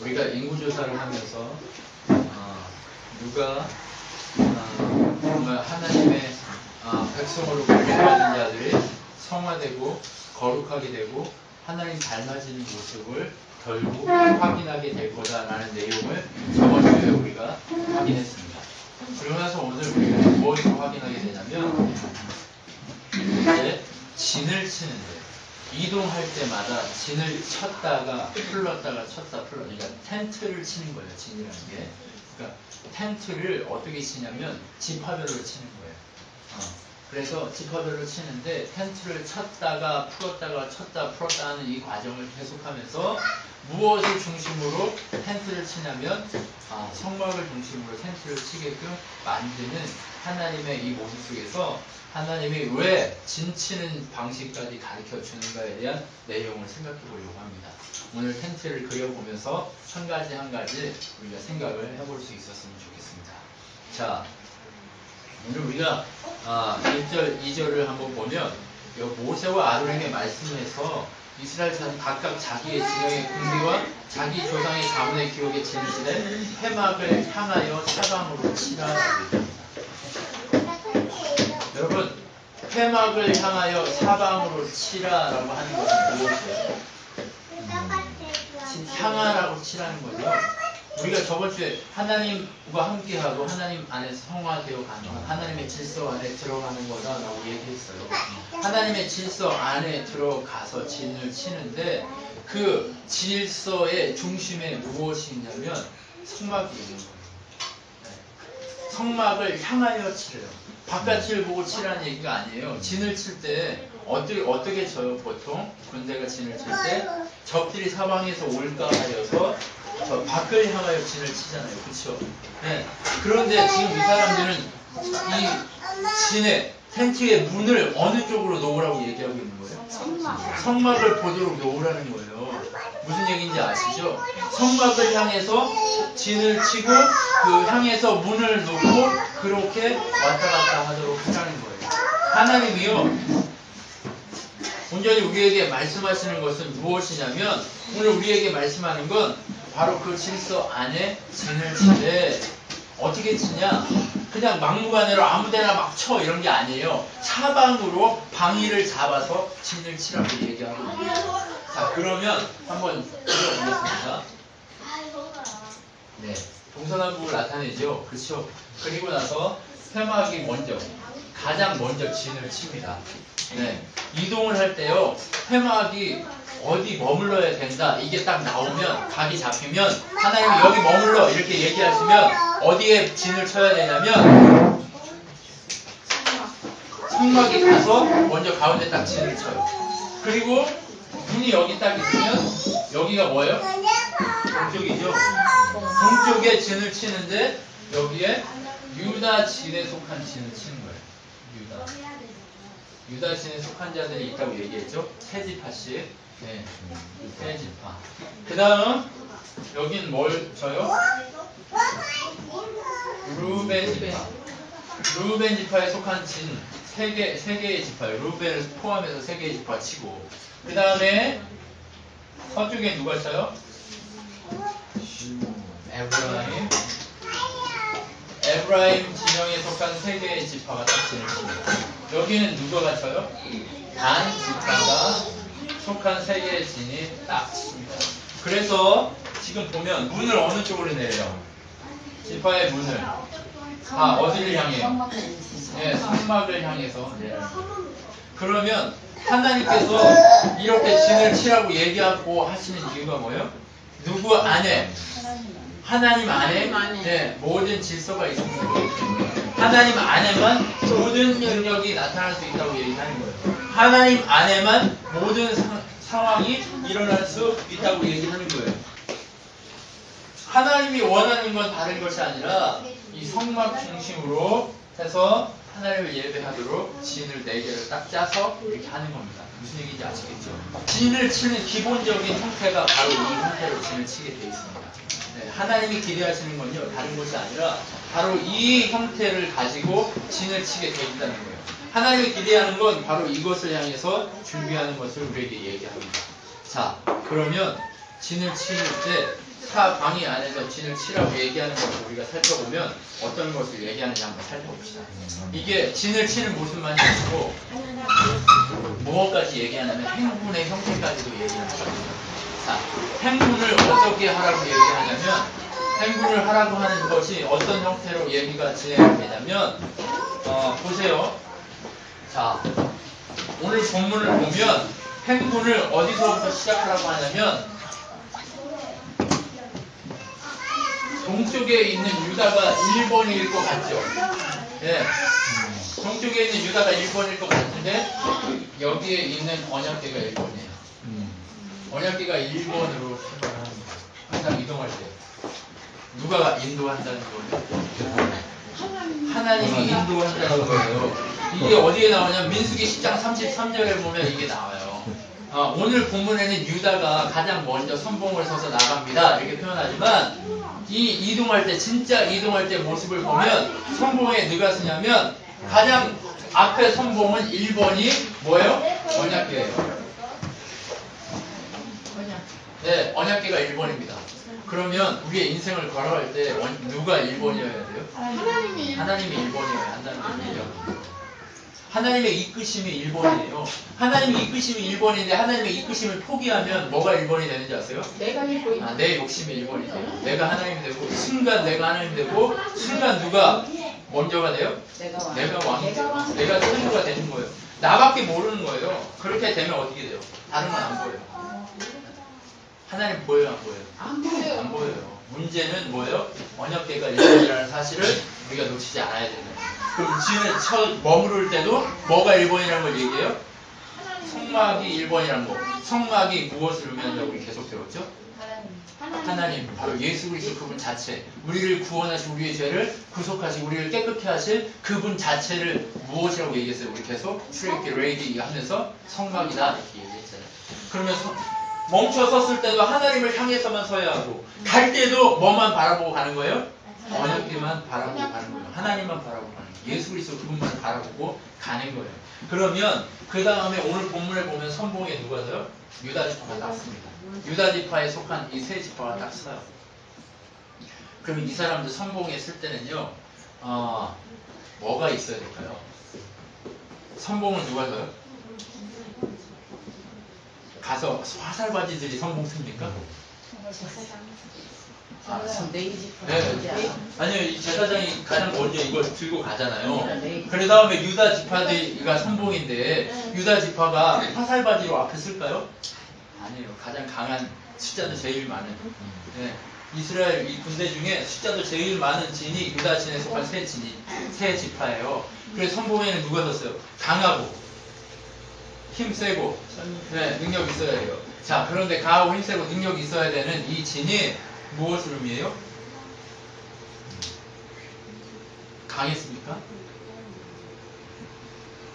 우리가 인구조사를 하면서 누가 정말 하나님의 백성으로 부름받은 자들이 성화되고 거룩하게 되고 하나님 닮아지는 모습을 결국 확인하게 될 거다라는 내용을 저번 주에 우리가 확인했습니다. 그러고 나서 오늘 우리가 무엇을 확인하게 되냐면 이제 진을 치는데 이동할 때마다 진을 쳤다가 풀렀다가 쳤다 풀렀다, 그러니까 텐트를 치는 거예요. 진이라는 게. 그러니까 텐트를 어떻게 치냐면 지파별로 치는 거예요. 그래서 지파별로 치는데 텐트를 쳤다가 풀었다가 쳤다 풀었다 하는 이 과정을 계속하면서 무엇을 중심으로 텐트를 치냐면 성막을 중심으로 텐트를 치게끔 만드는 하나님의 이 모습 속에서 하나님이 왜 진치는 방식까지 가르쳐 주는가에 대한 내용을 생각해 보려고 합니다. 오늘 텐트를 그려보면서 한 가지 우리가 생각을 해볼 수 있었으면 좋겠습니다. 자, 오늘 우리가 1절, 2절을 한번 보면 모세와 아론에게 말씀해서 이스라엘 사람 각각 자기의 진영의 군대와 자기 조상의 가문의 기록에 진실에 회막을 향하여 사방으로 치라라고 얘기합니다. 여러분, 회막을 향하여 사방으로 치라라고 하는 것은 무엇이에요? 향하라고 치라는 거죠. 우리가 저번 주에 하나님과 함께하고 하나님 안에서 성화되어 가는 하나님의 질서 안에 들어가는 거다라고 얘기했어요. 하나님의 질서 안에 들어가서 진을 치는데 그 질서의 중심에 무엇이 있냐면 성막이 있는 거예요. 성막을 향하여 치래요. 바깥을 보고 치라는 얘기가 아니에요. 진을 칠 때 어떻게 쳐요? 보통 군대가 진을 칠 때 적들이 사방에서 올까 하여서 저 밖을 향하여 진을 치잖아요. 그렇죠? 네. 그런데 지금 이 사람들은 이 진의 텐트의 문을 어느 쪽으로 놓으라고 얘기하고 있는 거예요? 성막을 보도록 놓으라는 거예요. 무슨 얘기인지 아시죠? 성막을 향해서 진을 치고 그 향해서 문을 놓고 그렇게 왔다 갔다 하도록 하라는 거예요. 하나님이요, 온전히 우리에게 말씀하시는 것은 무엇이냐면 오늘 우리에게 말씀하는 건 바로 그 질서 안에 진을 치되 어떻게 치냐? 그냥 막무가내로 아무데나 막 쳐 이런 게 아니에요. 사방으로 방위를 잡아서 진을 치라고 얘기하고 있습니다. 자, 그러면 한번 읽어보겠습니다. 네, 동서남북을 나타내죠. 그렇죠? 그리고 나서 회막이 가장 먼저 진을 칩니다. 네, 이동을 할 때요, 회막이 어디 머물러야 된다, 이게 딱 나오면, 각이 잡히면 하나님이 여기 머물러 이렇게 얘기하시면 어디에 진을 쳐야 되냐면 성막에 가서 먼저 가운데 딱 진을 쳐요. 그리고 문이 여기 딱 있으면 여기가 뭐예요? 동쪽이죠. 동쪽에 진을 치는데 여기에 유다 진에 속한 진을 치는 거예요. 유다 진에 속한 자들이 있다고 얘기했죠. 세 지파씩. 네, 세 지파. 그 다음 여긴 뭘 쳐요? 루벤 지파. 루벤 지파에 속한 진 세 개의 지파예요. 루벤을 포함해서 세 개의 지파 치고, 그 다음에 서쪽에 누가 쳐요? 에브라임 진영에 속한 세 개의 지파가 딱 진을 칩니다. 여기는 누가 쳐요? 단 지파가 속한 세 개의 진이 딱 칩니다. 그래서 지금 보면 문을 어느 쪽으로 내려요? 지파의 문을 어디를 향해요? 네, 성막을 향해서 내려요. 그러면 하나님께서 이렇게 진을 치라고 얘기하고 하시는 이유가 뭐예요? 누구 안에? 하나님 안에 네, 모든 질서가 있습니다. 하나님 안에만 모든 능력이 나타날 수 있다고 얘기하는 거예요. 하나님 안에만 모든 상황이 일어날 수 있다고 얘기하는 거예요. 하나님이 원하는 건 다른 것이 아니라 이 성막 중심으로 해서 하나님을 예배하도록 진을 4개를 딱 짜서 이렇게 하는 겁니다. 무슨 얘기인지 아시겠죠? 진을 치는 기본적인 형태가 바로 이 형태로 진을 치게 되어 있습니다. 네, 하나님이 기대하시는 건요, 다른 것이 아니라 바로 이 형태를 가지고 진을 치게 되어 있다는 거예요. 하나님이 기대하는 건 바로 이것을 향해서 준비하는 것을 우리에게 얘기합니다. 자, 그러면 진을 치는 때 사방위 안에서 진을 치라고 얘기하는 것을 우리가 살펴보면 어떤 것을 얘기하는지 한번 살펴봅시다. 이게 진을 치는 모습만이 아니고 무엇까지 얘기하냐면 행군의 형태까지도 얘기하는 거예요. 자, 행군을 어떻게 하라고 얘기하냐면 행군을 하라고 하는 것이 어떤 형태로 얘기가 진행이 되냐면 보세요. 자, 오늘 본문을 보면 행군을 어디서부터 시작하라고 하냐면 동쪽에 있는 유다가 1번일 것 같죠? 예. 동쪽에 있는 유다가 1번일 것 같은데 여기에 있는 언약궤가 1번이에요. 언약궤가 1번으로 출발을 합니다. 항상 이동할 때. 누가 인도한다는 거예요? 하나님이 인도한다는 거예요. 이게 어디에 나오냐면 민수기 10장 33절에 보면 이게 나와요. 오늘 본문에는 유다가 가장 먼저 선봉을 서서 나갑니다. 이렇게 표현하지만 이 이동할 때 진짜 이동할 때 모습을 보면 선봉에 누가 쓰냐면 가장 앞에 선봉은 1번이 뭐예요? 언약궤예요. 네, 언약궤가 1번입니다. 그러면 우리의 인생을 걸어갈 때 누가 1번이어야 돼요? 하나님이 1번이어야 한다는 얘기죠. 하나님의 이끄심이 1번이에요. 하나님의 이끄심이 1번인데 하나님의 이끄심을 포기하면 뭐가 1번이 되는지 아세요? 내가 1번이 내 욕심이 1번이 돼요. 내가 하나님 되고 순간 내가 하나님 되고 순간 누가 먼저가 돼요? 내가 왕이 돼요. 내가 최고가 되는 거예요. 나밖에 모르는 거예요. 그렇게 되면 어떻게 돼요? 다른 건 안 보여요. 하나님 보여요, 안 보여요? 안 보여요. 안 보여요. 문제는 뭐예요? 언약궤가 1번이라는 사실을 우리가 놓치지 않아야 되는 거예요. 그럼 지은에 머무를 때도 뭐가 1번이라는 걸 얘기해요? 성막이 1번이라는 거. 성막이 무엇을 의미한다고 우리 계속 배웠죠? 하나님, 바로 예수 그리스도 그분 자체. 우리를 구원하시고 우리의 죄를 구속하시고 우리를 깨끗게 하실 그분 자체를 무엇이라고 얘기했어요? 우리 계속 트레이키 레이디 하면서 성막이다 이렇게 얘기했잖아요. 그러면 멈춰 섰을 때도 하나님을 향해서만 서야 하고 갈 때도 뭐만 바라보고 가는 거예요? 언약궤만 바라보고 가는 거예요. 하나님만 바라보고 가는 거예요. 예수 그리스도 그분만 바라보고 가는 거예요. 그러면 그 다음에 오늘 본문에 보면 선봉에 누가 서요? 유다 지파가 딱 씁니다. 유다 지파에 속한 이 세 지파가 딱 서요. 그럼 이 사람들 선봉에 쓸 때는요, 뭐가 있어야 될까요? 선봉을 누가 서요? 가서 화살바지들이 선봉 씁니까? 네. 아니요, 이 제사장이 가장 먼저 이걸 들고 가잖아요. 그 다음에 유다 지파가 선봉인데 유다 지파가 화살바지로 앞에 쓸까요? 아니에요. 가장 강한 숫자도 제일 많은. 네. 이스라엘 이 군대 중에 숫자도 제일 많은 진이 유다 진에 속한 세 지파예요. 그래서 선봉에는 누가 섰어요? 강하고 힘세고 네, 능력 있어야 해요. 자, 그런데 강하고 힘세고 능력 있어야 되는 이 진이 무엇을 의미해요? 강했습니까?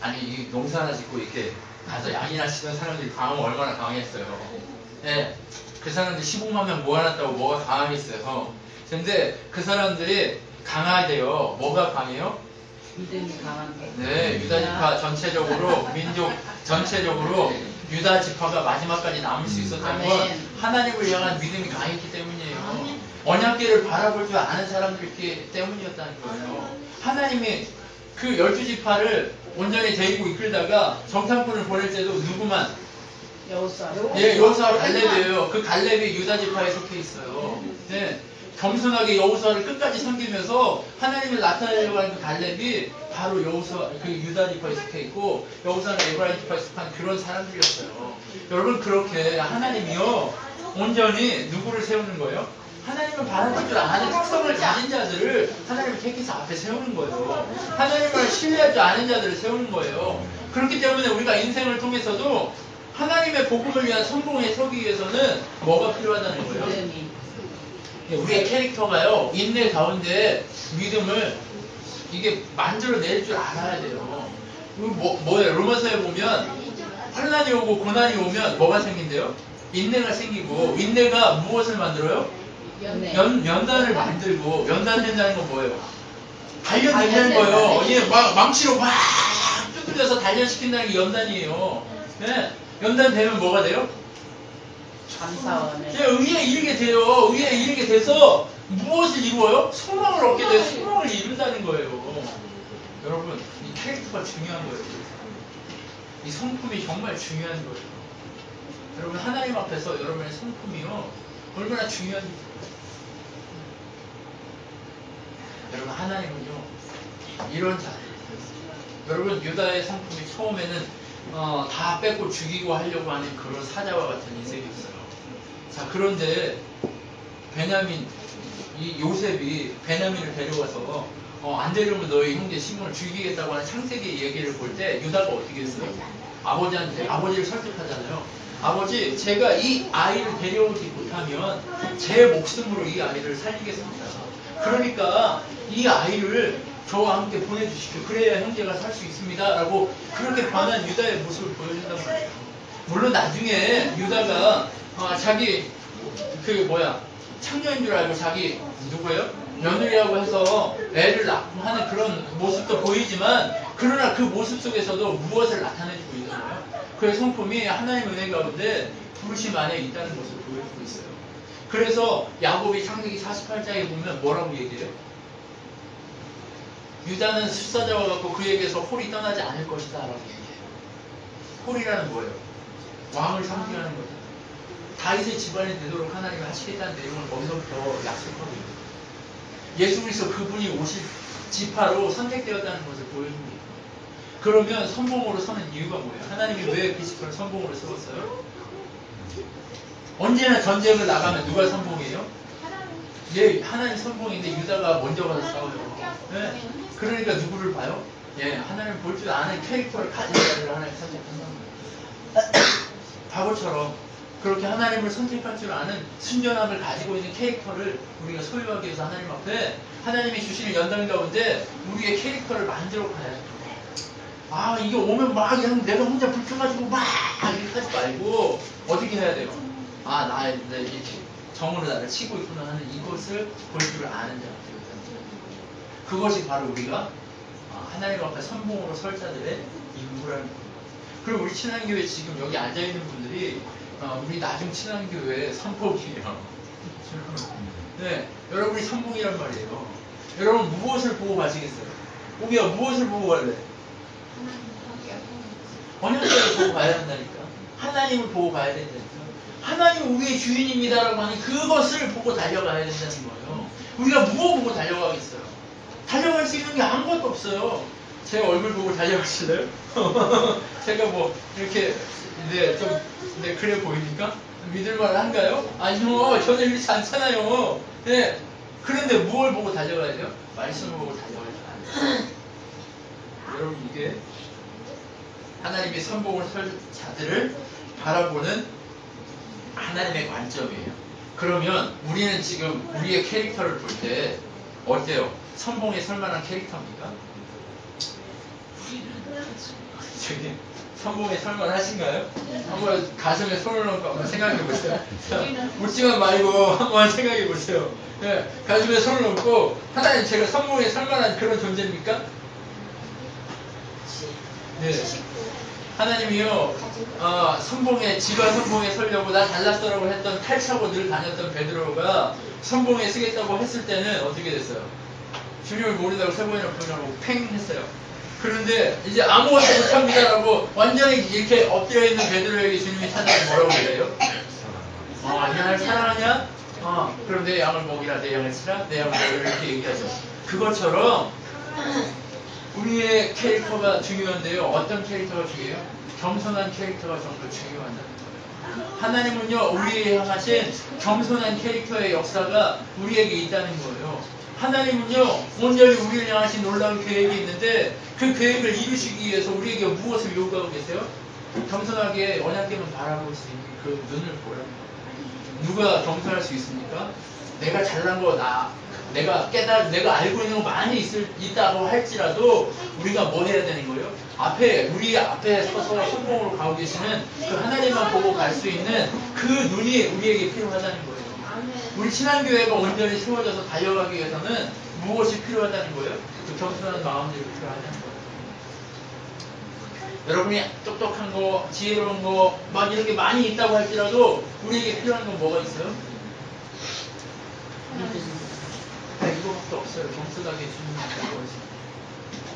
아니, 이 농사 하나 짓고 이렇게 가서 양이나 치던 사람들이 강하면 얼마나 강했어요. 네, 그 사람들이 15만 명 모아놨다고 뭐가 강하겠어요. 근데 그 사람들이 강하대요. 뭐가 강해요? 믿음이 강한 게. 네, 유다 지파 전체적으로 민족 전체적으로 유다 지파가 마지막까지 남을 수 있었던 건 하나님을 향한 믿음이 강했기 때문이에요. 언약궤를 바라볼 줄 아는 사람들이 때문이었다는 거예요. 하나님이 그 12지파를 온전히 데리고 이끌다가 정탐꾼을 보낼 때도 누구만? 여호수아. 예, 여호수아 갈렙이에요. 그 갈렙이 유다 지파에 속해 있어요. 네. 겸손하게 여호수아를 끝까지 섬기면서 하나님을 나타내려고 하는 그 갈렙이 바로 여호수아 그 유다 지파에 속해 있고 여호수아는 에브라임 지파에 속한 그런 사람들이었어요. 여러분, 그렇게 하나님이요 온전히 누구를 세우는 거예요? 하나님을 바라볼 줄 아는 특성을 가진 자들을 하나님을 택해서 앞에 세우는 거예요. 하나님을 신뢰할 줄 아는 자들을 세우는 거예요. 그렇기 때문에 우리가 인생을 통해서도 하나님의 복음을 위한 선봉에 서기 위해서는 뭐가 필요하다는 거예요? 우리의 캐릭터가요, 인내 가운데 믿음을 이게 만들어낼 줄 알아야 돼요. 뭐예요? 로마서에 보면 환난이 오고 고난이 오면 뭐가 생긴대요? 인내가 생기고, 인내가 무엇을 만들어요? 연단을 만들고, 연단된다는 건 뭐예요? 단련된다는 거예요. 예, 망치로 막 두들려서 단련시킨다는 게 연단이에요. 네? 연단되면 뭐가 돼요? 감사원에. 이제 의에 이르게 돼요. 의에 이르게 돼서 무엇을 이루어요? 소망을 얻게 돼요. 소망을 이룬다는 거예요. 여러분, 이 캐릭터가 중요한 거예요. 이 성품이 정말 중요한 거예요. 여러분, 하나님 앞에서 여러분의 성품이요, 얼마나 중요한지. 여러분, 하나님은요, 이런 자들. 여러분, 유다의 성품이 처음에는 다 뺏고 죽이고 하려고 하는 그런 사자와 같은 인생이었어요. 자, 그런데 베냐민, 이 요셉이 베냐민을 데려와서 안 데려오면 너희 형제 시몬을 죽이겠다고 하는 창세기 얘기를 볼 때 유다가 어떻게 했어요? 아버지를 설득하잖아요. 아버지, 제가 이 아이를 데려오지 못하면 제 목숨으로 이 아이를 살리겠습니다. 그러니까 이 아이를 저와 함께 보내주십시오. 그래야 형제가 살 수 있습니다. 라고 그렇게 변한 유다의 모습을 보여준단 말이에요. 물론 나중에 유다가 자기 창녀인 줄 알고 자기 누구예요? 며느리라고 해서 애를 낳고 하는 그런 모습도 보이지만, 그러나 그 모습 속에서도 무엇을 나타내주고 있잖아요. 그의 성품이 하나님의 은혜 가운데 부르심 안에 있다는 것을 보여주고 있어요. 그래서 야곱이 창세기 48장에 보면 뭐라고 얘기해요? 유다는 숫사자와 같고 그에게서 홀이 떠나지 않을 것이다 라고 얘기해요. 홀이라는 뭐예요? 왕을 상징하는 거죠. 다윗의 집안이 되도록 하나님이 하시겠다는 내용을 거기서부터 약속하고 있어요. 예수 그리스도 그분이 오실 지파로 선택되었다는 것을 보여줍니다. 그러면 선봉으로 서는 이유가 뭐예요? 하나님이 왜 그리스도를 선봉으로 세웠어요? 언제나 전쟁을 나가면 누가 선봉이에요? 예, 하나님 선봉인데 유다가 먼저 가서 싸워요. 네. 그러니까 누구를 봐요? 예, 하나님 볼 줄 아는 캐릭터를 가진 자를 하나님 선택한다는 거예요. 바보처럼 그렇게 하나님을 선택할 줄 아는 순전함을 가지고 있는 캐릭터를 우리가 소유하기 위해서 하나님 앞에 하나님이 주시는 연단 가운데 우리의 캐릭터를 만들어 가야 돼요. 이게 오면 막 그냥 내가 혼자 불켜가지고 막 이렇게 하지 말고 어떻게 해야 돼요? 나 이렇게 정으로 나를 치고 있구나 하는 이것을 볼 줄 아는 자. 그것이 바로 우리가 하나님 앞에 선봉으로 설 자들의 인물이라는 거예요. 그리고 우리 친환교회 지금 여기 앉아있는 분들이 우리 나중 친환교회 선봉이에요. 네, 여러분이 선봉이란 말이에요. 여러분 무엇을 보고 가시겠어요? 우리가 무엇을 보고 갈래? 언약궤를 보고 가야 한다니까. 하나님을 보고 가야 된다니까. 하나님 우리의 주인입니다라고 하는 그것을 보고 달려가야 된다는 거예요. 우리가 무엇 보고 달려가겠어요? 달려갈 수 있는 게 아무것도 없어요. 제 얼굴 보고 달려가실래요? 제가 뭐 이렇게 그래 보입니까? 믿을만 한가요? 아니요, 전혀 이렇지 않잖아요. 네. 그런데 무엇을 보고 달려가야 돼요? 말씀을 보고 달려가야 돼요. 여러분, 이게 하나님의 선봉을 설 자들을 바라보는 하나님의 관점이에요. 그러면 우리는 지금 우리의 캐릭터를 볼 때 어때요? 선봉에 설만한 캐릭터입니까? 저기 선봉에 설만하신가요? 한번 가슴에 손을 넣고 한번 생각해 보세요. 웃지만 말고 한번 생각해 보세요. 네, 가슴에 손을 넣고 하나님 제가 선봉에 설만한 그런 존재입니까? 네. 하나님이요, 지가 선봉에 서려고 나 잘났어라고 했던 탈차고 늘 다녔던 베드로가 선봉에 서겠다고 했을 때는 어떻게 됐어요? 주님을 모른다고 세 번이나 부르라고 팽 했어요. 그런데 이제 아무것도 못합니다라고 완전히 이렇게 엎드려 있는 베드로에게 주님이 찾아서 뭐라고 그래요? 나를 사랑하냐? 그럼 내 양을 먹이라, 내 양을 치라, 내 양을 먹이라 이렇게 얘기하죠. 그것처럼 우리의 캐릭터가 중요한데요. 어떤 캐릭터가 중요해요? 겸손한 캐릭터가 좀 더 중요하다는 거예요. 하나님은요, 우리에 향하신 겸손한 캐릭터의 역사가 우리에게 있다는 거예요. 하나님은요, 온전히 우리를 향하신 놀라운 계획이 있는데 그 계획을 이루시기 위해서 우리에게 무엇을 요구하고 계세요? 겸손하게 언약궤만 바라볼 수 있는 그 눈을 보라는 거예요. 누가 겸손할 수 있습니까? 내가 잘난 거 내가 알고 있는 거 많이 있다고 할지라도 우리가 뭐 해야 되는 거예요? 우리 앞에 서서 성공으로 가고 계시는 그 하나님만 보고 갈 수 있는 그 눈이 우리에게 필요하다는 거예요. 우리 신앙교회가 온전히 세워져서 달려가기 위해서는 무엇이 필요하다는 거예요? 그 겸손한 마음들이 필요하다는 거예요. 여러분이 똑똑한 거, 지혜로운 거, 막 이런 게 많이 있다고 할지라도 우리에게 필요한 건 뭐가 있어요? 이거밖에 없어요. 겸손하게 주님의 것이.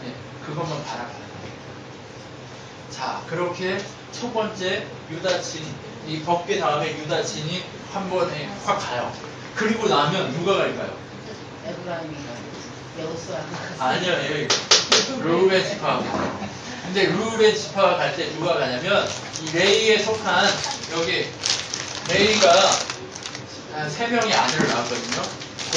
네, 그것만 바라봐요. 자, 그렇게 첫 번째 유다친, 이 법궤 다음에 유다친이 한 번에 확 가요. 그리고 나면 누가 갈까요? 에브라임이가 여호수아. 아니요, 르우벤 지파. 근데 르우벤 지파가 갈 때 누가 가냐면 이 레이에 속한 여기 레이가 한 3명의 아들을 낳았거든요.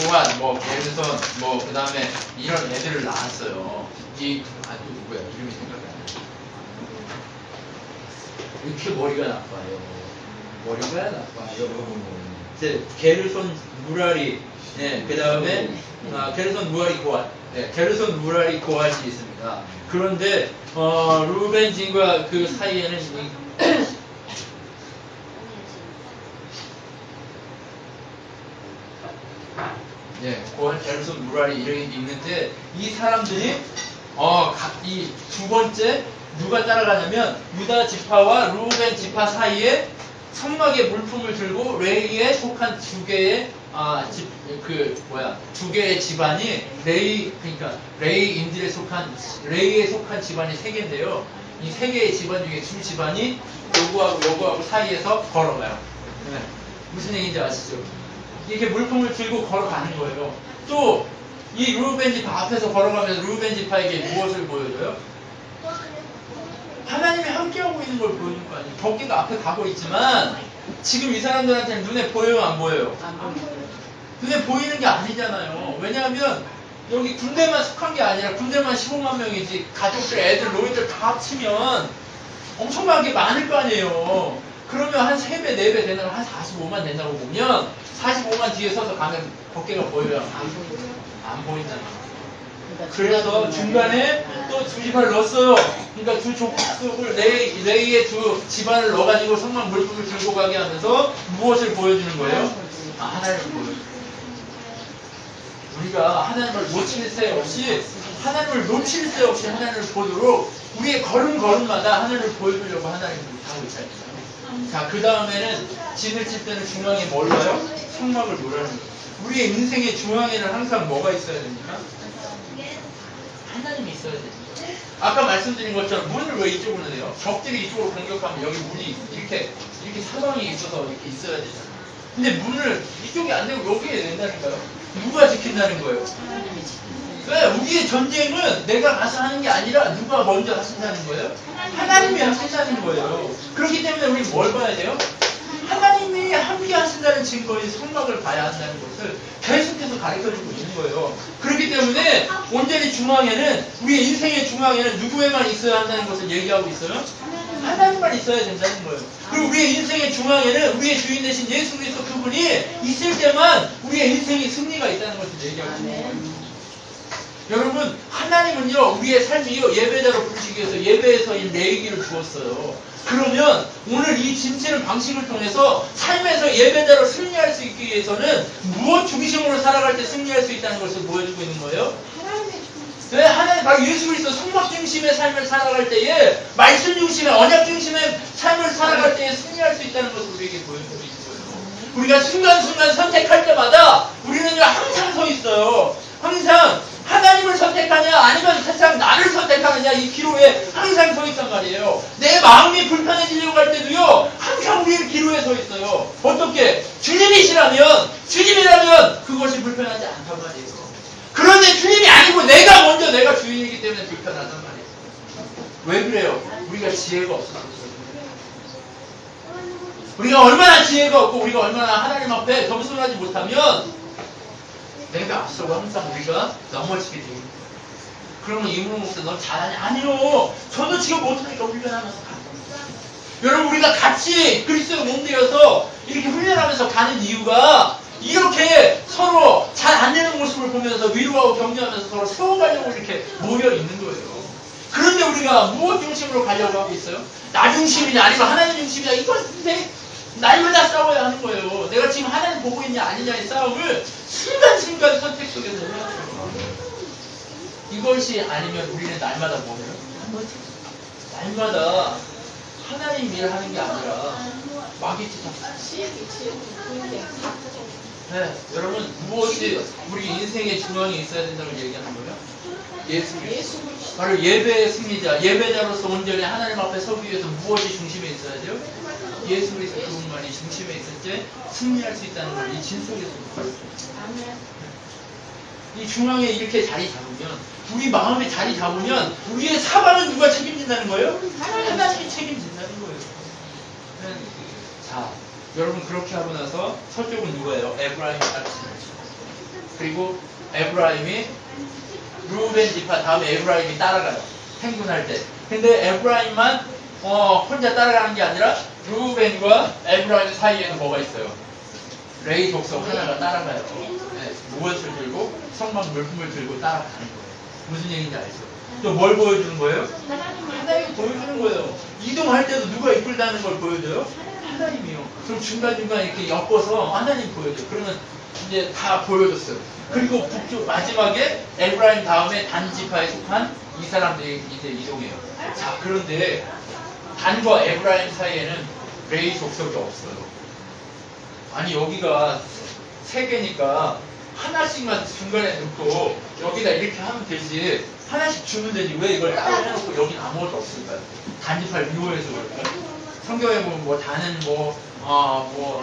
고한, 뭐 게르손, 뭐 그 다음에 이런 애들을 낳았어요. 또 누구야? 이름이 생각이 안 나요. 이렇게 머리가 나빠요. 머리가 나빠요. 이제 게르손 무라리, 네, 그 다음에 게르손 무라리 고한, 네, 게르손 무라리 고한이 있습니다. 그런데 루벤진과 그 사이에는 예, 고한 게르손 무라리 이름이 있는데 이 사람들이 이 두 번째 누가 따라가냐면 유다 지파와 루벤 지파 사이에 성막의 물품을 들고 레이에 속한 두 개의 두 개의 집안이 그러니까 레이인들에 속한 레이에 속한 집안이 3개인데요. 이 3개의 집안 중에 2집안이 요거하고 사이에서 걸어가요. 네. 무슨 얘기인지 아시죠? 이렇게 물품을 들고 걸어가는 거예요. 또 이 루벤 지파 앞에서 걸어가면서 루벤 지파에게 무엇을 보여줘요? 하나님이 함께하고 있는 걸 보여주는 거 아니에요. 법궤가 앞에 가고 있지만 지금 이 사람들한테는 눈에 보여요, 안 보여요? 안 보여요. 눈에 보이는 게 아니잖아요. 왜냐하면 여기 군대만 속한 게 아니라 군대만 15만 명이지 가족들, 애들, 노인들 다 합치면 엄청나게 많을 거 아니에요. 그러면 한 3배, 4배 되는 한 45만 된다고 보면 45만 뒤에 서서 가면 법궤가 보여요? 안 보여요. 안 보인다는 거예요. 그러니까 그래서 중간에 또 2집안을 넣었어요. 그러니까 두 족속을 레이의 두 집안을 넣어가지고 성막 물품을 들고 가게 하면서 무엇을 보여주는 거예요? 하나님을 보여주는 거예요. 우리가 하나님을 놓칠 새 없이 하나님을 보도록 우리의 걸음걸음마다 하나님을 보여주려고 하나님을 하고 있잖아요. 자, 그 다음에는 진을 칠 때는 중앙에 뭘 봐요? 성막을 놓으라는 거예요. 우리의 인생의 중앙에는 항상 뭐가 있어야 됩니까? 하나님이 있어야 됩니다. 아까 말씀드린 것처럼 문을 왜 이쪽으로 내요? 적들이 이쪽으로 공격하면 여기 문이 이렇게 사방이 있어서 이렇게 있어야 되잖아요. 근데 문을 이쪽이 안 되고 여기에 낸다니까요. 누가 지킨다는 거예요? 왜? 우리의 전쟁은 내가 가서 하는 게 아니라 누가 먼저 하신다는 거예요? 하나님이 하신다는 거예요. 그렇기 때문에 우리 뭘 봐야 돼요? 하나님이 함께 하신다는 증거인 성막을 봐야 한다는 것을 계속해서 가르쳐주고 있는 거예요. 그렇기 때문에 온전히 중앙에는 우리의 인생의 중앙에는 누구에만 있어야 한다는 것을 얘기하고 있어요? 하나님만 있어야 된다는 거예요. 그리고 우리의 인생의 중앙에는 우리의 주인 되신 예수 그리스도 그분이 있을 때만 우리의 인생의 승리가 있다는 것을 얘기하고 있는 거예요. 여러분, 하나님은요, 우리의 삶이요, 예배자로 부르시기 위해서 예배에서 레위기를 주었어요. 그러면 오늘 이 진치는 방식을 통해서 삶에서 예배자로 승리할 수 있기 위해서는 무엇 중심으로 살아갈 때 승리할 수 있다는 것을 보여주고 있는 거예요? 왜? 하나님, 바로 예수 그리스도 성막 중심의 삶을 살아갈 때에, 말씀 중심의, 언약 중심의 삶을 살아갈 때에 승리할 수 있다는 것을 우리에게 보여주고 있는 거예요. 우리가 순간순간 선택할 때마다 우리는요, 항상 서 있어요. 항상 하나님을 선택하냐 아니면 세상 나를 선택하느냐 이 기로에 항상 서 있단 말이에요. 내 마음이 불편해지려고 할 때도요 항상 우리는 기로에 서 있어요. 어떻게? 주님이라면 그것이 불편하지 않단 말이에요. 그런데 주님이 아니고 내가 주인이기 때문에 불편하단 말이에요. 왜 그래요? 우리가 지혜가 없어서 우리가 얼마나 지혜가 없고 우리가 얼마나 하나님 앞에 겸손하지 못하면 내가 앞서고 항상 우리가 넘어지게 됩니다. 그러면 이문호 목사 너 잘하냐? 아니요. 저도 지금 못하니까 훈련하면서 가는 겁니다. 여러분 우리가 같이 그리스도의 몸 되어서 이렇게 훈련하면서 가는 이유가 이렇게 서로 잘 안 되는 모습을 보면서 위로하고 격려하면서 서로 세워가려고 이렇게 모여 있는 거예요. 그런데 우리가 무엇 중심으로 가려고 하고 있어요? 나 중심이냐 아니면 하나님 중심이냐 이것인데 날마다 싸워야 하는 거예요. 내가 지금 하나님 보고 있냐 아니냐의 싸움을 순간순간 선택 속에서 해야 돼요. 이것이 아니면 우리는 날마다 뭐 해요? 날마다 하나님 일을 하는 게 아니라 마귀 쫓아. 네, 여러분 무엇이 우리 인생의 중앙에 있어야 된다고 얘기하는 거예요? 예수 그리스도. 바로 예배의 승리자, 예배자로서 온전히 하나님 앞에 서기 위해서 무엇이 중심에 있어야 돼요? 예수 그리스도 그분만이 중심에 있을 때 승리할 수 있다는 걸 이 진속에서 이 중앙에 이렇게 자리 잡으면, 우리 마음에 자리 잡으면 우리의 사방은 누가 책임진다는 거예요? 하나님이 책임진다는 거예요. 자, 여러분 그렇게 하고 나서 서쪽은 누구예요? 에브라임이 따르습니다. 그리고 에브라임이 루벤 지파 다음에 에브라임이 따라가요. 행군할 때. 근데 에브라임만 혼자 따라가는 게 아니라 루벤과 에브라임 사이에는 뭐가 있어요? 레이 족속 하나가 따라가요. 네, 무엇을 들고 성막 물품을 들고 따라가는 거예요. 무슨 얘기인지 알죠? 또 뭘 보여주는 거예요? 하나님이 보여주는 거예요. 이동할 때도 누가 이끌다는 걸 보여줘요? 하나님이요. 그럼 중간중간 이렇게 엮어서 하나님 보여줘요. 그러면 이제 다 보여줬어요. 그리고 북쪽 마지막에 에브라임 다음에 단 지파에 속한 이 사람들이 이제 이동해요. 자, 그런데 단과 에브라임 사이에는 레이 족속이 없어요. 아니 여기가 세 개니까 하나씩만 중간에 넣고 여기다 이렇게 하면 되지, 하나씩 주면 되지 왜 이걸 따로 해놓고 여기는 아무것도 없을까요? 단지파를 미워해서 그럴까요? 성경에 보면 뭐 단은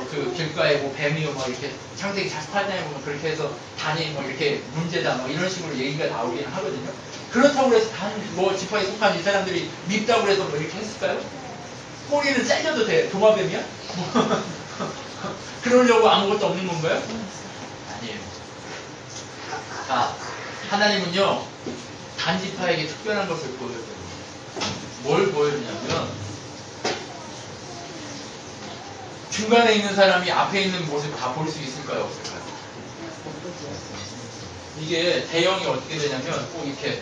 그 길가에 뭐 뱀이요 뭐 이렇게 창세기 48장에 보면 그렇게 해서 단이 뭐 이렇게 문제다 뭐 이런 식으로 얘기가 나오기는 하거든요. 그렇다고 해서 단 뭐 지파에 속한 이 사람들이 밉다고 해서 뭐 이렇게 했을까요? 꼬리는 잘려도 돼. 도마뱀이야? 그러려고 아무것도 없는 건가요? 아니에요. 자, 하나님은요 단지파에게 특별한 것을 보여줘요. 뭘 보여주냐면 중간에 있는 사람이 앞에 있는 모습 다 볼 수 있을까요? 없을까요? 이게 대형이 어떻게 되냐면 꼭 이렇게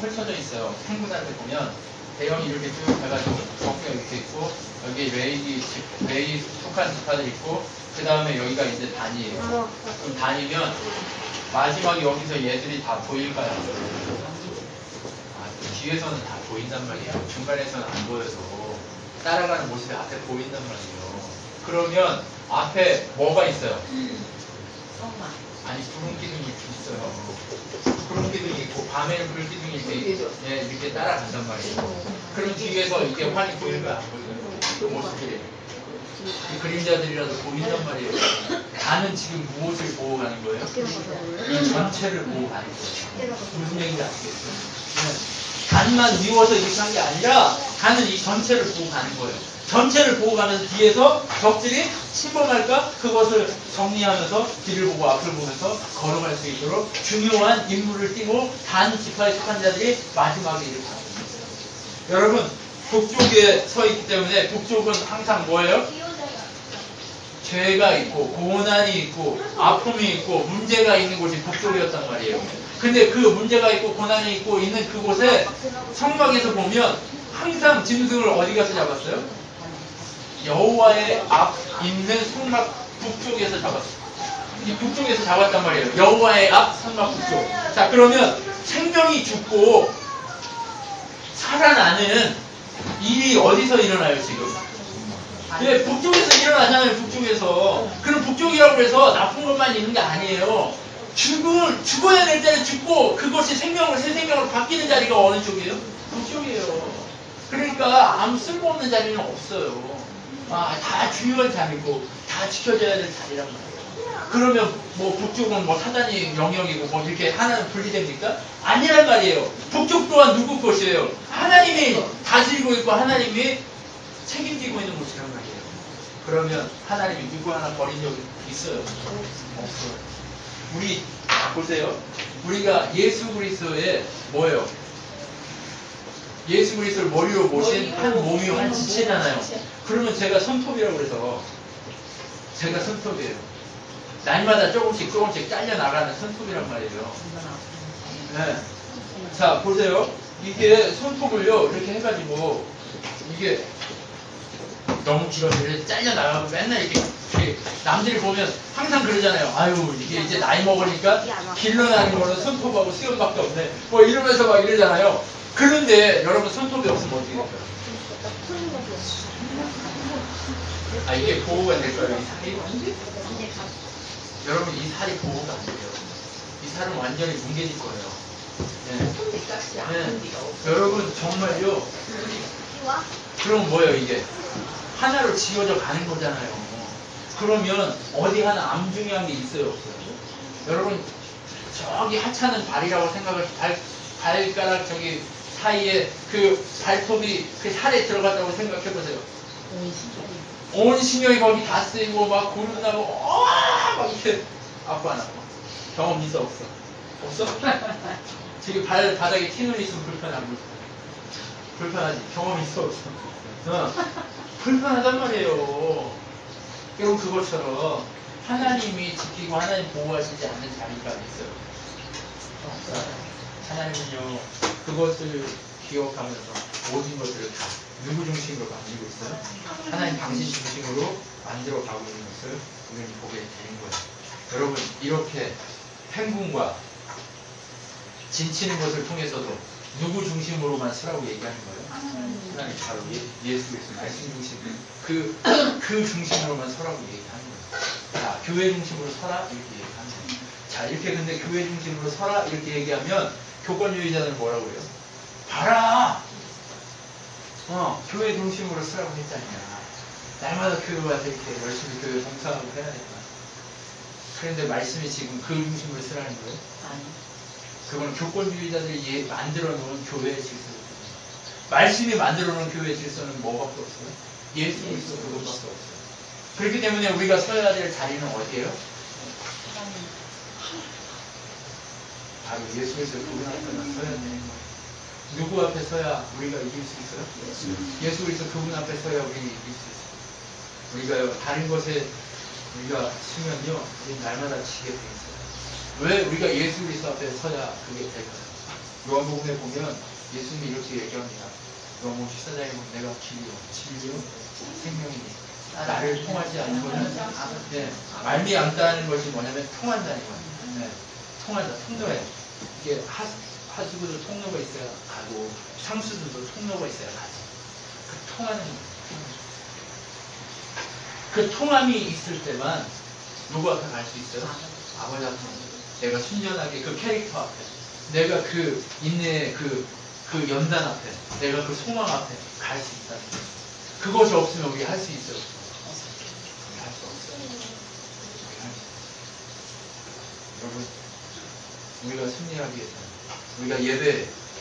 펼쳐져 있어요. 행군할 때 보면 대형이 이렇게 쭉 해가지고 적기가 이렇게 있고 여기 레이 속한 지파들 있고 그 다음에 여기가 이제 단이에요. 그럼 단이면 마지막에 여기서 얘들이 다 보일까요? 뒤에서는 다 보인단 말이에요. 중간에서는 안 보여서 따라가는 모습이 앞에 보인단 말이에요. 그러면 앞에 뭐가 있어요? 아니 구름 기둥이 있어요. 구름 기둥이 있고 밤에는 불 기둥이 이렇게 따라간단 말이에요. 그럼 뒤에서 이게 환히 보일까요? 안 보여요? 그 모습들이 이 그림자들이라도 보인단 말이에요. 나는 지금 무엇을 보고 가는 거예요? 이 전체를 보고 가는 거예요. 무슨 얘기인지 아시겠어요? 단만 미워서 이렇게 한 게 아니라 단은 이 전체를 보고 가는 거예요. 전체를 보고 가면서 뒤에서 적들이 침범할까? 그것을 정리하면서 뒤를 보고 앞을 보면서 걸어갈 수 있도록 중요한 임무를 띠고 단 지파에 속한 자들이 마지막에 이렇게 합니다. 여러분 북쪽에 서 있기 때문에 북쪽은 항상 뭐예요? 죄가 있고 고난이 있고 아픔이 있고 문제가 있는 곳이 북쪽이었단 말이에요. 근데 그 문제가 있고 고난이 있고 있는 그곳에 성막에서 보면 항상 짐승을 어디 가서 잡았어요? 여호와의 앞 있는 성막 북쪽에서 잡았어요. 이 북쪽에서 잡았단 말이에요. 여호와의 앞 성막 북쪽. 자, 그러면 생명이 죽고 살아나는 일이 어디서 일어나요 지금? 예, 북쪽에서 일어나잖아요. 북쪽에서. 그럼 북쪽이라고 해서 나쁜 것만 있는 게 아니에요. 죽어야 될 때는 죽고 그것이 새 생명으로 바뀌는 자리가 어느 쪽이에요? 북쪽이에요. 그러니까 아무 쓸모없는 자리는 없어요. 다 중요한 자리고 다 지켜져야 될 자리란 말이에요. 그러면 뭐 북쪽은 뭐 사단이 영역이고 뭐 이렇게 하나는 분리됩니까? 아니란 말이에요. 북쪽 또한 누구 것이에요? 하나님이 다스리고 있고 하나님이 책임지고 있는 곳이란 말이에요. 그러면 하나님이 누구 하나 버린 적이 있어요? 없어요. 우리 보세요. 우리가 예수 그리스도의 뭐예요? 예수 그리스도를 머리로 모신 한 몸이요 한 지체잖아요. 그러면 제가 손톱이라고 그래서 제가 손톱이에요. 날마다 조금씩 잘려 나가는 손톱이란 말이에요. 네. 자 보세요. 이게 손톱을요 이렇게 해가지고 이게 너무 길어서 이렇게 잘려 나가고 맨날 이렇게 남들이 보면 항상 그러잖아요. 아유 이게 이제 나이 먹으니까 길러나는 거는 손톱하고 수염밖에 없네. 뭐 이러면서 막 이러잖아요. 그런데 여러분 손톱이 없으면 어떻게 될까요? 아 이게 보호가 될까요? 이 살이? 여러분 이 살이 보호가 안 돼요. 이 살은 완전히 뭉개질 거예요. 네. 네. 여러분 정말요. 그럼 뭐예요 이게? 하나로 지어져 가는 거잖아요. 그러면 어디 하나 암중요한 게 있어요 없어요? 여러분 저기 하찮은 발이라고 생각을 발가락 저기 사이에 그 발톱이 그 살에 들어갔다고 생각해 보세요. 온 신경이 거기 다 쓰이고 막 고름 나고 막 이렇게 아파 안 아파? 경험 있어 없어? 없어? 지금 바닥에 티 눌리 있으면 불편해 안 불편해? 불편하지? 경험 있어 없어? 불편하단 말이에요. 결국 그것처럼 하나님이 지키고 하나님 보호하시지 않는 자리가 있어요. 하나님은요 그것을 기억하면서 모든 것들을 다 누구 중심으로 만들고 있어요? 하나님 당신 중심으로 만들어 가고 있는 것을 우리는 보게 되는 거예요. 여러분 이렇게 행군과 진치는 것을 통해서도 누구 중심으로만 서라고 얘기하는 거예요? 하나님 바로 예수 그리스도 말씀 중심 그 중심으로만 서라고 얘기하는 거예요. 자 교회 중심으로 서라 이렇게 얘기하는 거예요. 자 이렇게 근데 교회 중심으로 서라 이렇게 얘기하면 교권주의자들은 뭐라고 해요? 봐라! 교회 중심으로 쓰라고 했잖냐. 날마다 교회 와서 이렇게 열심히 교회 봉사하고 해야 된다. 그런데 말씀이 지금 그 중심으로 쓰라는 거예요? 아니. 그건 교권주의자들이 만들어 놓은 교회의 질서입니다. 말씀이 만들어 놓은 교회의 질서는 뭐밖에 없어요? 예수 그리스도 그것밖에 없어요. 그렇기 때문에 우리가 서야 될 자리는 어디예요? 바로 예수 그리스도 그분 앞에만 서야 되는 거예요. 누구 앞에 서야 우리가 이길 수 있어요? 예수 그리스도 그분 앞에 서야 우리가 이길 수 있어요. 우리가요 다른 것에 우리가 쓰면요 우리 날마다 지게 돼 있어요. 왜 우리가 예수 그리스도 앞에 서야 그게 될까요? 요한복음에 보면 예수님이 이렇게 얘기합니다. 요한복음 14장에 보면 내가 길이요 진리요 생명이니 나를 통하지 않는 것은 말미암다는 것이 뭐냐면 통한다는 거예요. 네. 통한다, 통로에 이게 하수구도 통로가 있어야 가고 상수들도 통로가 있어야 가지. 그 통하는 그 통함이 있을 때만 누구 앞에 갈 수 있어요? 아버지 앞에. 내가 순전하게 그 캐릭터 앞에, 내가 그 인내의 그 연단 앞에, 내가 그 소망 앞에 갈 수 있다는 거예요. 그것이 없으면 우리 할 수 있어요? 우리 할 수 없어요. 여러분, 우리가 승리하기 위해서는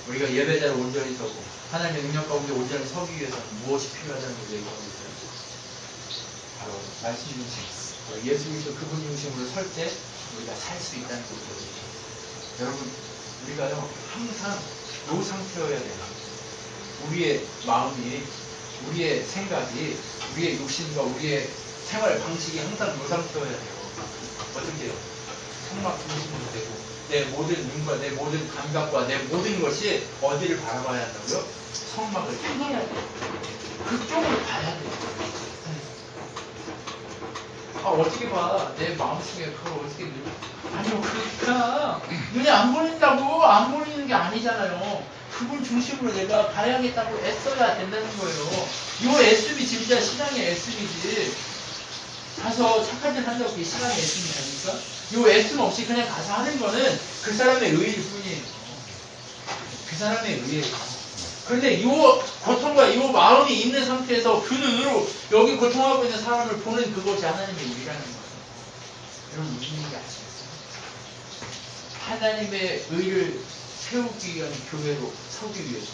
우리가 예배자로 온전히 서고 하나님의 능력 가운데 온전히 서기 위해서는 무엇이 필요하다는 걸 얘기하고 있어요? 바로 말씀 중심, 예수 그리스도 그분 중심으로 설 때 우리가 살 수 있다는 거거든요. 여러분, 우리가요 항상 요 상태여야 돼요. 우리의 마음이, 우리의 생각이, 우리의 욕심과 우리의 생활 방식이 항상 요 상태여야 돼요. 어떻게요? 성막 중심으로 되고 내 모든 눈과 내 모든 감각과 내 모든 것이 어디를 바라봐야 한다고요? 성막을 향해야 돼요. 그쪽으로 봐야 돼요. 어떻게 봐? 내 마음속에 그걸 어떻게 아니요, 그냥 눈에 안 보인다고 안 보이는 게 아니잖아요. 그분 중심으로 내가 가야겠다고 애써야 된다는 거예요. 이 애씀이 진짜 신앙의 애씀이지. 가서 착한 일 한다고 그게 신앙의 애씀이 됩니까? 이 애씀 없이 그냥 가서 하는 거는 그 사람의 의일 뿐이에요. 그 사람의 의예요. 그런데 이 고통과 이 마음이 있는 상태에서 그 눈으로 여기 고통하고 있는 사람을 보는 그것이 하나님의 일이라는 거예요. 여러분 무슨 얘기인지 아시겠어요? 하나님의 의를 세우기 위한 교회로 서기 위해서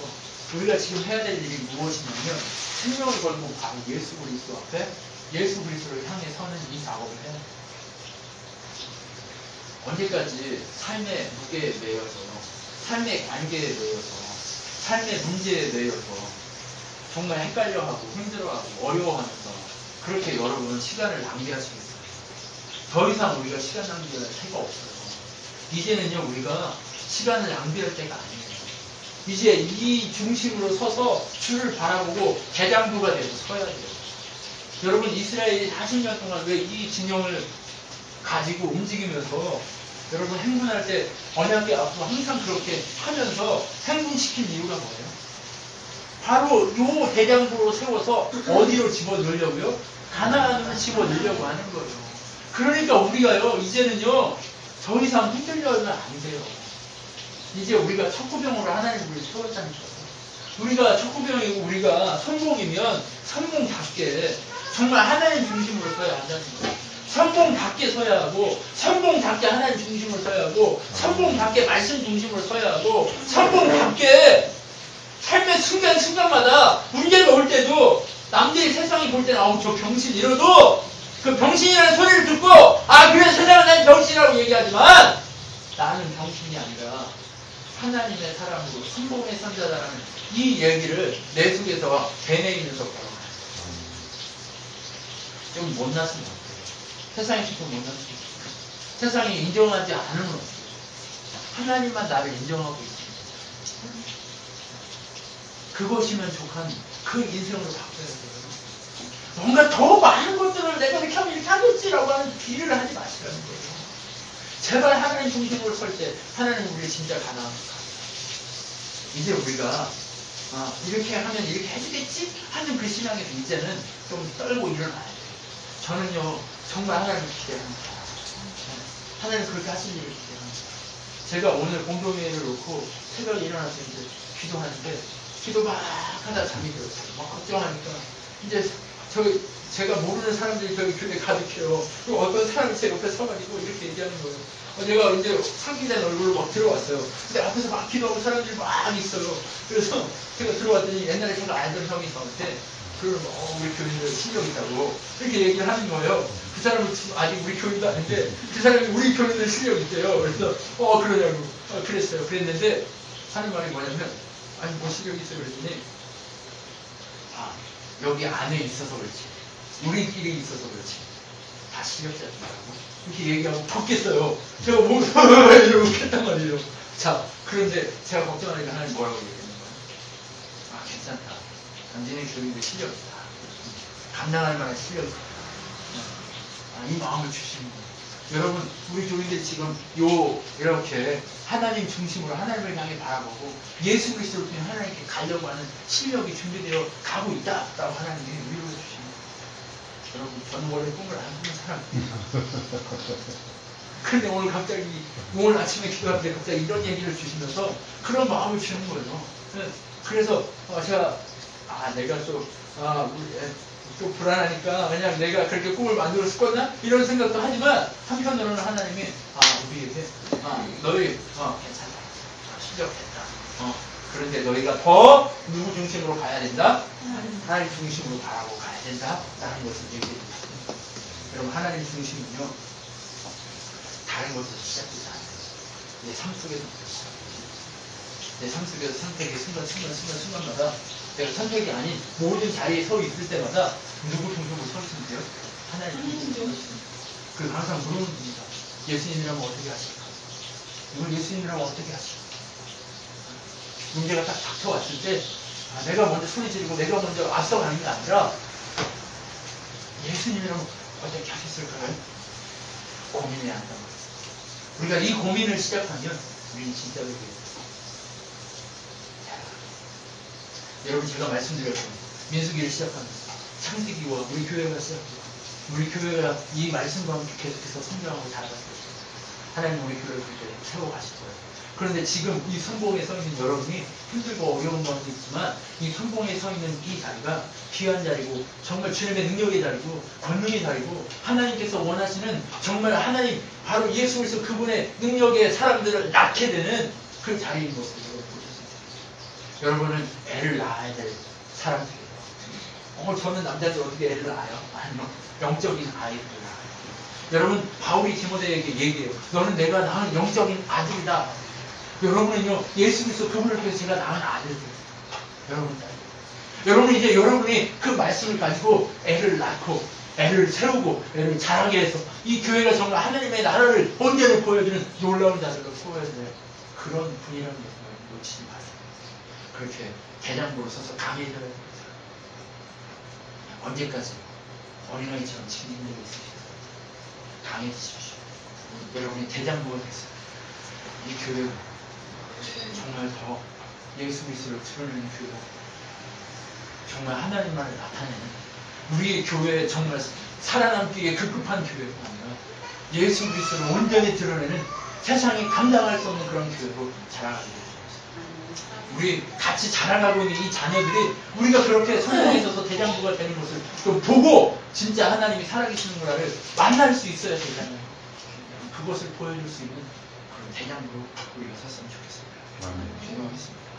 우리가 지금 해야 될 일이 무엇이냐면 생명을 걸고 바로 예수 그리스도 앞에 예수 그리스도를 향해 서는 이 작업을 해야 돼요. 언제까지 삶의 무게에 매여서 삶의 관계에 매여서 삶의 문제에 매여서 정말 헷갈려하고 힘들어하고 어려워하면서 그렇게 여러분 시간을 낭비하시겠어요? 더 이상 우리가 시간 낭비할 새가 없어요. 이제는요 우리가 시간을 낭비할 때가 아니에요. 이제 이 중심으로 서서 주를 바라보고 대장부가 돼서 서야 돼요. 여러분 이스라엘이 40년 동안 왜 이 진영을 가지고 움직이면서 여러분 행군할 때 언약궤 앞으로 항상 그렇게 하면서 행군시킨 이유가 뭐예요? 바로 요 대장부로 세워서 어디로 집어넣으려고요? 가나안으로 집어넣으려고 하는 거예요. 그러니까 우리가요 이제는요 더 이상 흔들려면 안 돼요. 이제 우리가 척구병으로 하나님 우리를 세웠다는 거예요. 우리가 척구병이고 우리가 선봉이면 선봉답게 정말 하나님 중심으로 서야 한다는 거예요. 선봉답게 서야 하고 선봉답게 하나님 중심으로 서야 하고 선봉답게 말씀 중심으로 서야 하고 선봉답게 삶의 순간순간마다 문제가 올 때도 남들이 세상이 볼 때는 아우 저 병신 이러도 그 병신이라는 소리를 듣고 아 그래 세상은 난 병신이라고 얘기하지만 나는 병신이 아니라 하나님의 사람으로 순봉의 선자다라는 이 얘기를 내 속에서 되뇌이면서 걸어가요. 좀 못났으면 어때요? 세상이 좀 못났으면 어때요? 세상이 인정하지 않으면 어때요? 하나님만 나를 인정하고 있습니다. 그것이면 족한 그 인생으로 바꿔야 돼요. 뭔가 더 많은 것들을 내가 이렇게 하면 이렇게 하겠지라고 하는 비를 하지 마시라는 거예요. 제발 하나님 중심으로 설 때 하나님 우리를 진짜 가능합니다. 이제 우리가 이렇게 하면 이렇게 해주겠지? 하는 그 신앙에서 이제는 좀 떨고 일어나야 돼요. 저는요 정말 하나님을 기대합니다. 하나님 그렇게 하실 일을 기대합니다. 제가 오늘 공동회의를 놓고 새벽에 일어나서 이제 기도하는데 기도 막 하다 잠이 들었어요. 막 걱정하니까 이제 제가 모르는 사람들이 저희 교회에 가득해요. 그리고 어떤 사람이 제 옆에 서가지고 이렇게 얘기하는 거예요. 제가 이제 상기된 얼굴로 막 들어왔어요. 근데 앞에서 막 기도하고 사람들이 막 있어요. 그래서 제가 들어왔더니 옛날에 제가 알던 형이 저한테 우리 교인들 실력 있다고 이렇게 얘기를 하는 거예요. 그 사람은 아직 우리 교인도 아닌데 그 사람이 우리 교인들 실력 있대요. 그래서 그러냐고 그랬어요. 그랬는데 하는 말이 뭐냐면 아니 뭐 실력이 있어요 그랬더니 여기 안에 있어서 그렇지 우리끼리 있어서 그렇지 다 실력자들이라고 이렇게 얘기하고 덥겠어요. 제가 몸서 이러고 했단 말이에요. 자 그런데 제가 걱정하니까 하나님 뭐라고 얘기하는 거예요? 괜찮다. 당신의 교인들 실력이 있다. 감당할 만한 실력이 있다. 이 마음을 주시는 거예요. 여러분 우리 교인들 지금 이렇게 하나님 중심으로 하나님을 향해 바라보고 예수 그리스도를 통해 하나님께 가려고 하는 실력이 준비되어 가고 있다라고 하나님이 위로해 주십니다. 여러분 저는 원래 꿈을 안 꾸는 사람이에요. 그런데 오늘 아침에 기도할 때 갑자기 이런 얘기를 주시면서 그런 마음을 주는 거예요. 그래서 제가 내가 또 불안하니까 그냥 내가 그렇게 꿈을 만들었을 거냐 이런 생각도 하지만 한편으로는 하나님이 우리에게 너희 괜찮다 실력했다 그런데 너희가 더 누구 중심으로 가야 된다? 하나님 중심으로 가라고 가야 된다 라는 것을 얘기해 주셨습니다. 여러분 하나님 중심은요 다른 것에서 시작되지 않아요. 내 삶 속에서부터 시작돼요. 내 삶 속에서 선택의 순간마다 내가 선택이 아닌 모든 자리에 서 있을 때마다 누구 중심으로 서 있으면 돼요? 하나님 중심으로 서 있습니다. 그리고 항상 물어보는 분이다. 예수님이라면 어떻게 하실까? 이걸 예수님이라면 어떻게 하실까? 문제가 딱 닥쳐왔을 때 내가 먼저 소리 지르고 내가 먼저 앞서가는 게 아니라 예수님이라면 어떻게 하셨을까요? 고민해야 한단 말이에요. 우리가 이 고민을 시작하면 우리는 진짜 그렇게 돼요. 여러분 제가 말씀드렸죠. 민수기를 시작하면서 창세기와 우리 교회가 시작하고 우리 교회가 이 말씀과 함께 계속해서 성장하고 자라갈 것입니다. 하나님 우리 교회를 그렇게 세워가실 거예요. 그런데 지금 이 선봉에 서 있는 여러분이 힘들고 어려운 마음도 있지만 이 선봉에 서 있는 이 자리가 귀한 자리고 정말 주님의 능력의 자리고 권능의 자리고 하나님께서 원하시는 정말 하나님 바로 예수 그리스도 그분의 능력의 사람들을 낳게 되는 그 자리인 것을 여러분은 애를 낳아야 될 사람들이에요. 저는 남자들 어떻게 애를 낳아요? 아니요. 영적인 아이를 낳아요. 여러분 바울이 디모데에게 얘기해요. 너는 내가 낳은 영적인 아들이다. 여러분은요 예수 그리스도 그분을 통해서 제가 낳은 아들이에요. 여러분 이제 여러분이 그 말씀을 가지고 애를 낳고 애를 세우고 애를 자라게 해서 이 교회가 정말 하나님의 나라를 언제나 보여주는 놀라운 자들로 세워야 될 그런 분이라는 것을 놓치지 마세요. 그렇게 대장부로 서서 강해져야 됩니다. 언제까지 어린아이처럼 책임들고 있으십시오. 강해지십시오. 여러분이 대장부가 됐어요. 이 교회가 정말 더 예수 그리스도를 드러내는 교회가 정말 하나님만을 나타내는 우리의 교회 정말 살아남기에 급급한 교회가 아니라 예수 그리스도를 온전히 드러내는 세상이 감당할 수 없는 그런 교회로 자라가게 됩니다. 우리 같이 자라가고 있는 이 자녀들이 우리가 그렇게 성경에 있어서 대장부가 되는 것을 또 보고 진짜 하나님이 살아계시는구나를 만날 수 있어야 되잖아요. 그것을 보여줄 수 있는 그런 대장부로 우리가 섰으면 좋겠습니다. 기도하겠습니다.